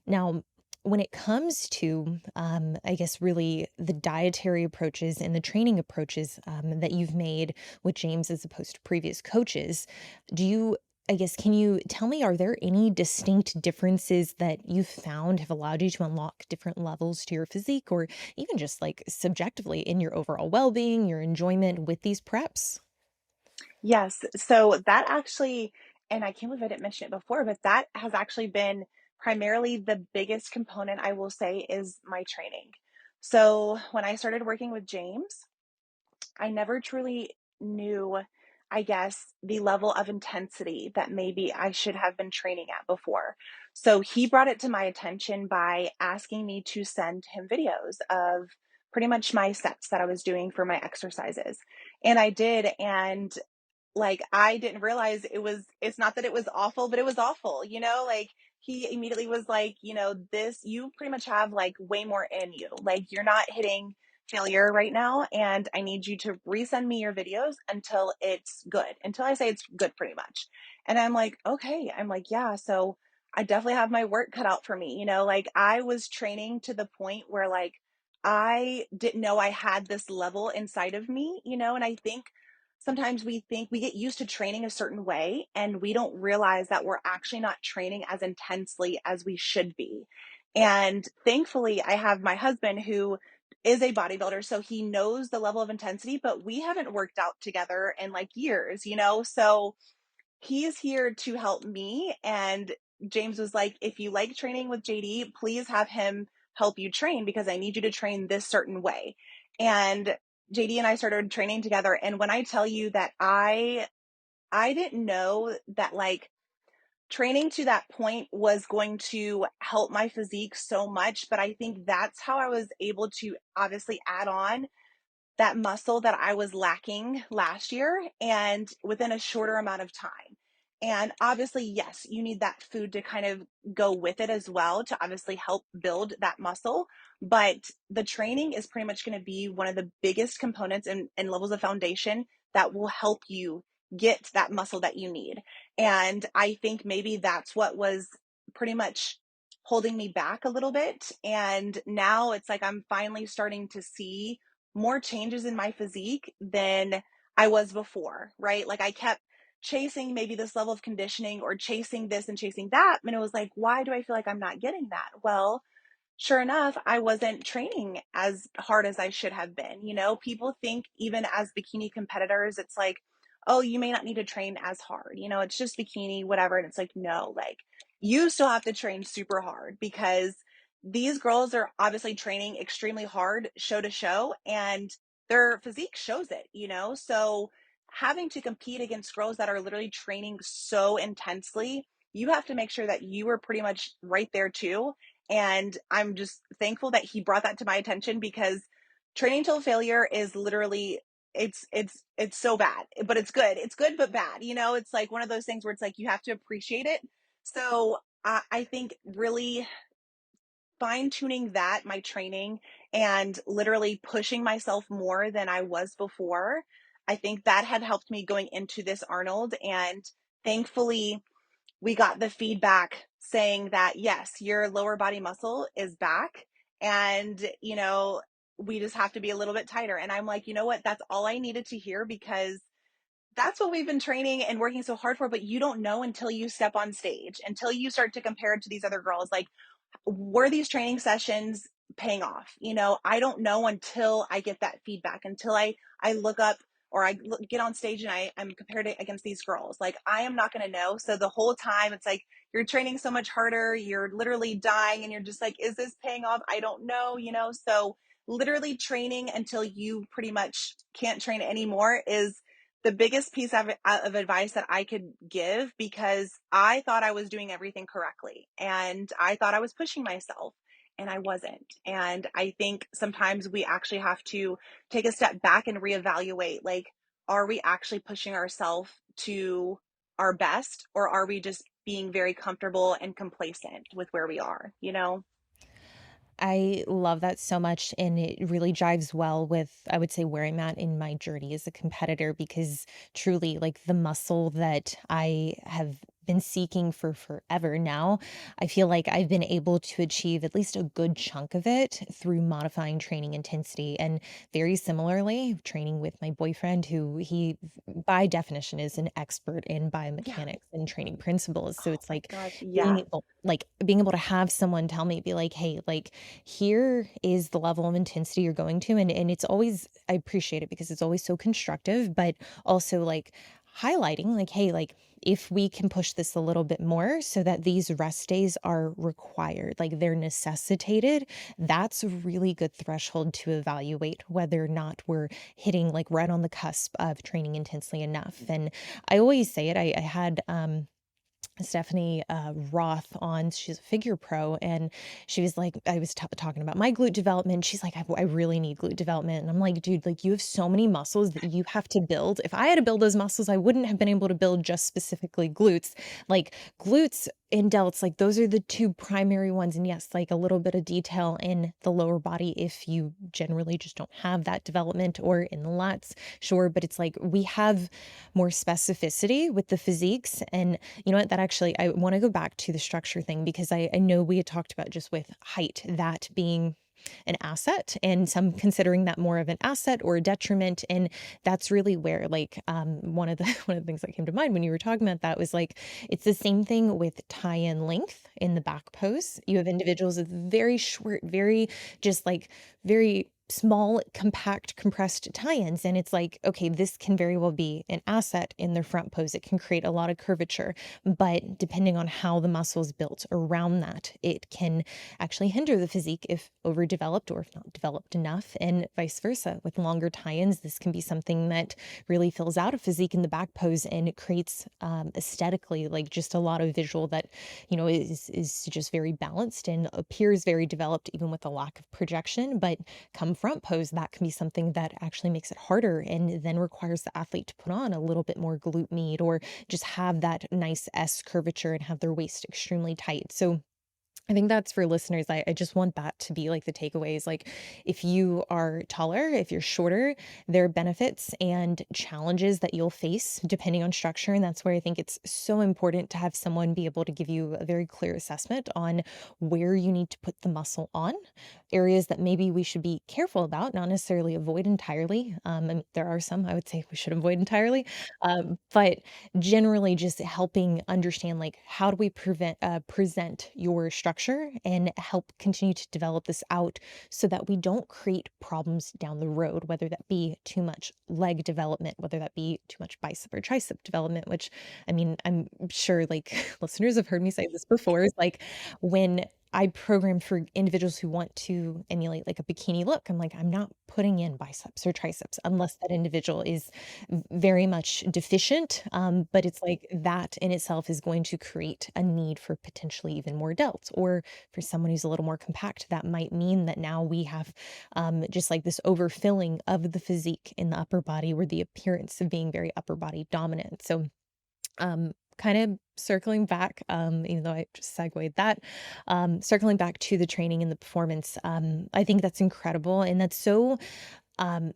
Now, when it comes to, I guess, really the dietary approaches and the training approaches that you've made with James as opposed to previous coaches, do you, I guess, can you tell me, are there any distinct differences that you've found have allowed you to unlock different levels to your physique or even just like subjectively in your overall well being, your enjoyment with these preps? Yes. So that actually, and I can't believe I didn't mention it before, but that has actually been primarily the biggest component I will say is my training. So when I started working with James, I never truly knew, I guess, the level of intensity that maybe I should have been training at before. So he brought it to my attention by asking me to send him videos of pretty much my sets that I was doing for my exercises. And I did. And like I didn't realize it's not that it was awful, but it was awful, like he immediately was like, this you pretty much have like way more in you. Like you're not hitting failure right now and I need you to resend me your videos until it's good. Until I say it's good pretty much. And I'm like, okay. I'm like, yeah, so I definitely have my work cut out for me. Like I was training to the point where like I didn't know I had this level inside of me, and I think sometimes we think we get used to training a certain way and we don't realize that we're actually not training as intensely as we should be. And thankfully, I have my husband who is a bodybuilder, so he knows the level of intensity, but we haven't worked out together in like years, So he's here to help me. And James was like, if you like training with JD, please have him help you train because I need you to train this certain way. And JD and I started training together. And when I tell you that I didn't know that like training to that point was going to help my physique so much, but I think that's how I was able to obviously add on that muscle that I was lacking last year and within a shorter amount of time. And obviously, yes, you need that food to kind of go with it as well to obviously help build that muscle. But the training is pretty much going to be one of the biggest components and levels of foundation that will help you get that muscle that you need. And I think maybe that's what was pretty much holding me back a little bit. And now it's like I'm finally starting to see more changes in my physique than I was before, right? Like I kept chasing maybe this level of conditioning or chasing this and chasing that. And it was like, why do I feel like I'm not getting that? Well, sure enough, I wasn't training as hard as I should have been. People think even as bikini competitors, it's like, oh, you may not need to train as hard. It's just bikini, whatever. And it's like, no, like you still have to train super hard because these girls are obviously training extremely hard show to show and their physique shows it. So having to compete against girls that are literally training so intensely, you have to make sure that you are pretty much right there too, and I'm just thankful that he brought that to my attention because training till failure is literally it's so bad, but it's good. It's good but bad. It's like one of those things where it's like you have to appreciate it. So I think really fine tuning that my training and literally pushing myself more than I was before. I think that had helped me going into this Arnold, and thankfully we got the feedback saying that yes, your lower body muscle is back and we just have to be a little bit tighter. And I'm like, you know what? That's all I needed to hear because that's what we've been training and working so hard for, but you don't know until you step on stage, until you start to compare it to these other girls. Like, were these training sessions paying off? I don't know until I get that feedback, until I look up or get on stage and I'm compared against these girls. Like I am not going to know. So the whole time it's like you're training so much harder, you're literally dying and you're just like, is this paying off? I don't know. So literally training until you pretty much can't train anymore is the biggest piece of advice that I could give because I thought I was doing everything correctly and I thought I was pushing myself and I wasn't. And I think sometimes we actually have to take a step back and reevaluate like, are we actually pushing ourselves to our best or are we just being very comfortable and complacent with where we are? I love that so much, and it really jives well with, I would say, where I'm at in my journey as a competitor because truly, like, the muscle that I have been seeking for forever now. I feel like I've been able to achieve at least a good chunk of it through modifying training intensity. And very similarly, training with my boyfriend, who he, by definition, is an expert in Yeah. biomechanics and training principles. So Oh it's my like gosh. Yeah. being able to have someone tell me, be like, hey, like, here is the level of intensity you're going to. And it's always, I appreciate it because it's always so constructive, but also like highlighting, like, hey, like, if we can push this a little bit more so that these rest days are required, like they're necessitated, that's a really good threshold to evaluate whether or not we're hitting like right on the cusp of training intensely enough. And I always say it, I had Stephanie Roth on. She's a figure pro, and she was like, I was talking about my glute development. She's like, I really need glute development. And I'm like, dude, like you have so many muscles that you have to build. If I had to build those muscles, I wouldn't have been able to build just specifically glutes. Like glutes and delts, like those are the two primary ones. And yes, like a little bit of detail in the lower body if you generally just don't have that development, or in the lats, sure. But it's like we have more specificity with the physiques. And you know what? That actually, I want to go back to the structure thing because I know we had talked about just with height, that being an asset, and some considering that more of an asset or a detriment. And that's really where like one of the one of the things that came to mind when you were talking about that was like it's the same thing with tie-in length in the back pose. You have individuals with very short, very just like very small, compact, compressed tie-ins. And it's like, okay, this can very well be an asset in their front pose. It can create a lot of curvature, but depending on how the muscle is built around that, it can actually hinder the physique if overdeveloped or if not developed enough, and vice versa. With longer tie-ins, this can be something that really fills out a physique in the back pose, and it creates aesthetically like just a lot of visual that is just very balanced and appears very developed even with a lack of projection. But come front pose, that can be something that actually makes it harder and then requires the athlete to put on a little bit more glute med or just have that nice S curvature and have their waist extremely tight. So I think that's for listeners. I just want that to be like the takeaways. Like, if you are taller, if you're shorter, there are benefits and challenges that you'll face depending on structure. And that's where I think it's so important to have someone be able to give you a very clear assessment on where you need to put the muscle on, areas that maybe we should be careful about, not necessarily avoid entirely. I mean, there are some I would say we should avoid entirely, but generally just helping understand like how do we present your structure and help continue to develop this out so that we don't create problems down the road, whether that be too much leg development, whether that be too much bicep or tricep development. Which, I mean, I'm sure like listeners have heard me say this before, is like when I program for individuals who want to emulate like a bikini look, I'm like, I'm not putting in biceps or triceps unless that individual is very much deficient. But it's like that in itself is going to create a need for potentially even more delts. Or for someone who's a little more compact, that might mean that now we have just like this overfilling of the physique in the upper body, or the appearance of being very upper body dominant. So kind of circling back, even though I just segued that, circling back to the training and the performance, I think that's incredible. And that's so, um,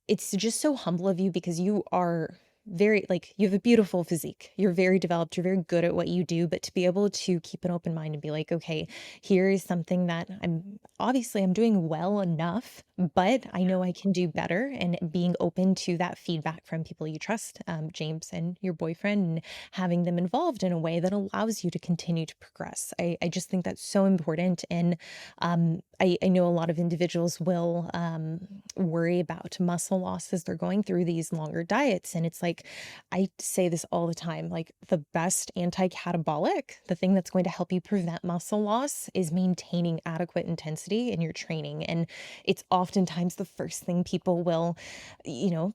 it's just so humble of you because you are very like you have a beautiful physique. You're very developed, you're very good at what you do, but to be able to keep an open mind and be like, okay, here is something that I'm doing well enough, but I know I can do better, and being open to that feedback from people you trust, James and your boyfriend, and having them involved in a way that allows you to continue to progress. I just think that's so important. And I know a lot of individuals will worry about muscle loss as they're going through these longer diets. And it's like, I say this all the time, like the best anti-catabolic, the thing that's going to help you prevent muscle loss is maintaining adequate intensity in your training. And it's oftentimes the first thing people will,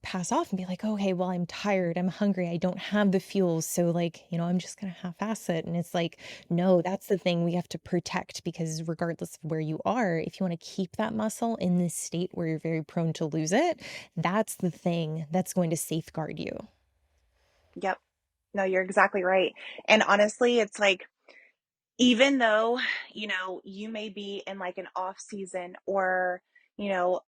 pass off and be like, okay, well, I'm tired, I'm hungry, I don't have the fuels. So like, I'm just going to half-ass it. And it's like, no, that's the thing we have to protect, because regardless of where you are, if you want to keep that muscle in this state where you're very prone to lose it, that's the thing that's going to safeguard you. Yep. No, you're exactly right. And honestly, it's like, even though, you may be in like an off season, or, you know,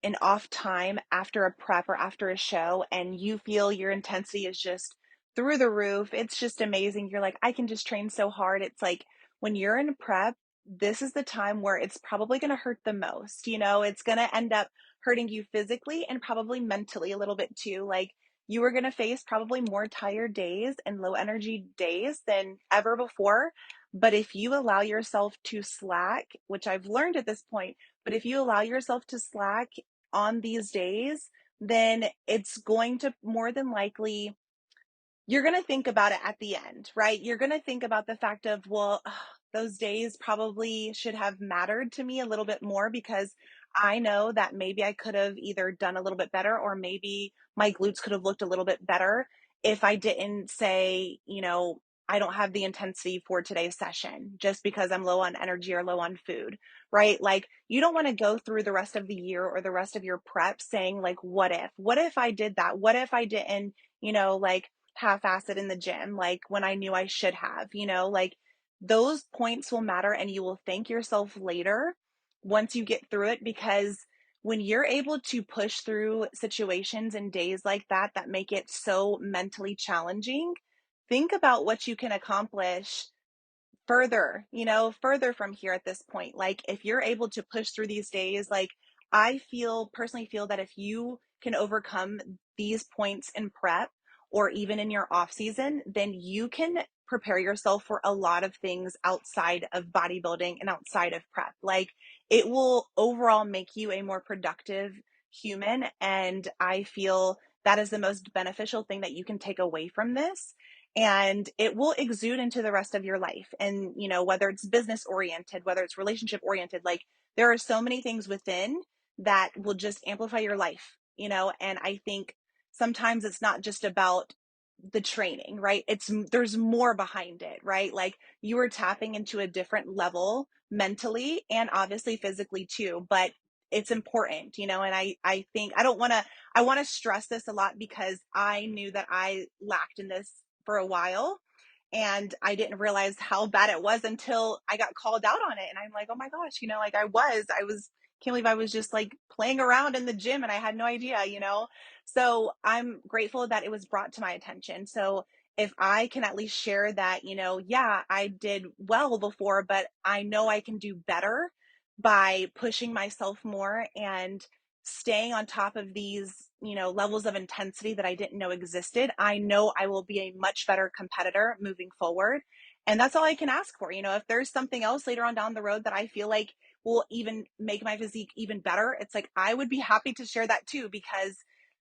an off time after a prep or after a show, and you feel your intensity is just through the roof. It's just amazing. You're like, I can just train so hard. It's like when you're in prep, this is the time where it's probably going to hurt the most. It's going to end up hurting you physically and probably mentally a little bit too. Like you are going to face probably more tired days and low energy days than ever before. But if you allow yourself to slack, which I've learned at this point, but if you allow yourself to slack on these days, then it's going to more than likely you're going to think about it at the end, right? You're going to think about the fact of, well, those days probably should have mattered to me a little bit more because I know that maybe I could have either done a little bit better or maybe my glutes could have looked a little bit better if I didn't say, I don't have the intensity for today's session just because I'm low on energy or low on food, right? Like you don't want to go through the rest of the year or the rest of your prep saying like, what if I did that? What if I didn't, like half-ass it in the gym, like when I knew I should have, like those points will matter and you will thank yourself later once you get through it because when you're able to push through situations and days like that make it so mentally challenging, think about what you can accomplish further from here at this point. Like if you're able to push through these days, like personally feel that if you can overcome these points in prep or even in your off season, then you can prepare yourself for a lot of things outside of bodybuilding and outside of prep. Like it will overall make you a more productive human. And I feel that is the most beneficial thing that you can take away from this, and it will exude into the rest of your life. And whether it's business oriented, whether it's relationship oriented, like there are so many things within that will just amplify your life, and I think sometimes it's not just about the training, right? There's more behind it, right? Like you are tapping into a different level mentally and obviously physically too, but it's important, and I think I want to stress this a lot because I knew that I lacked in this for a while and I didn't realize how bad it was until I got called out on it. And I'm like, oh my gosh, like can't believe I was just like playing around in the gym and I had no idea. So I'm grateful that it was brought to my attention. So if I can at least share that, yeah, I did well before, but I know I can do better by pushing myself more and staying on top of these, levels of intensity that I didn't know existed, I know I will be a much better competitor moving forward. And that's all I can ask for. If there's something else later on down the road that I feel like will even make my physique even better, it's like I would be happy to share that too, because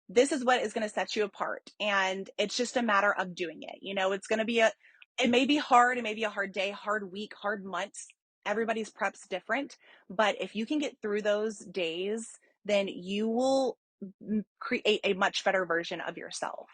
this is what is going to set you apart. And it's just a matter of doing it. It's going to be it may be hard, it may be a hard day, hard week, hard months. Everybody's prep's different. But if you can get through those days, then you will create a much better version of yourself.